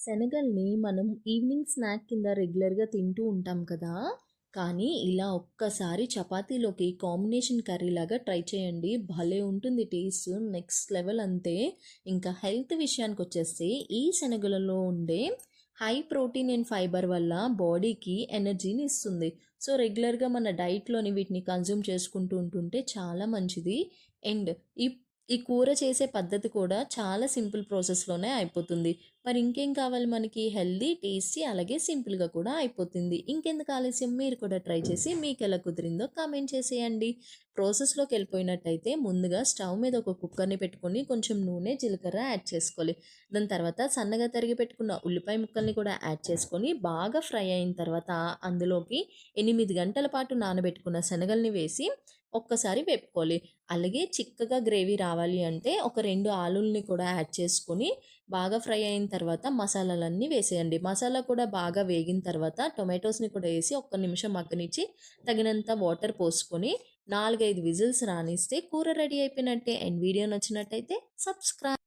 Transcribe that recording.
శనగల్ని మనం evening snack కింద రెగ్యులర్‌గా తింటూ ఉంటాం కదా! కానీ ఇలా ఒక్కసారి చపాతీలోకి కాంబినేషన్ కర్రీలాగా ట్రై చేయండి. భలే ఉంటుంది టేస్ట్ నెక్స్ట్ లెవెల్ అంతే. ఇంకా హెల్త్ విషయానికొచ్చేస్తే ఈ శనగలలో ఉండే హై ప్రోటీన్ అండ్ ఫైబర్ వల్ల బాడీకి ఎనర్జీని ఇస్తుంది. సో, రెగ్యులర్‌గా మన డైట్‌లోని వీటిని కన్జ్యూమ్ చేసుకుంటూ ఉంటుంటే చాలా మంచిది. అండ్ ఈ ఈ కూర చేసే పద్ధతి కూడా చాలా సింపుల్ ప్రాసెస్‌లోనే అయిపోతుంది. మరి ఇంకేం కావాలి మనకి? హెల్తీ, టేస్టీ అలాగే సింపుల్‌గా కూడా అయిపోతుంది. ఇంకెందుకు ఆలస్యం, మీరు కూడా ట్రై చేసి మీకెలా కుదిరిందో కామెంట్ చేసేయండి. ప్రాసెస్‌లోకెళ్ళిపోయినట్టయితే ముందుగా స్టవ్ మీద ఒక కుక్కర్‌ని పెట్టుకొని కొంచెం నూనె, జీలకర్ర యాడ్ చేసుకోవాలి. దాని తర్వాత సన్నగా తరిగి పెట్టుకున్న ఉల్లిపాయ ముక్కల్ని కూడా యాడ్ చేసుకొని బాగా ఫ్రై అయిన తర్వాత అందులోకి 8 గంటల పాటు నానబెట్టుకున్న శనగల్ని వేసి ఒక్కసారి వేపుకోవాలి. అలాగే చిక్కగా గ్రేవీ రావాలి అంటే ఒక 2 ఆలుల్ని కూడా యాడ్ చేసుకొని బాగా ఫ్రై అయిన తర్వాత మసాలాలన్నీ వేసేయండి. మసాలా కూడా బాగా వేగిన తర్వాత టొమాటోస్‌ని కూడా ఏసి ఒక్క నిమిషం మగ్గనిచ్చి తగినంత వాటర్ పోసుకొని 4, 5 విజిల్స్ రానిస్తే కూర రెడీ అయిపోయినట్టే. అండ్ వీడియో నచ్చినట్టయితే సబ్స్క్రైబ్.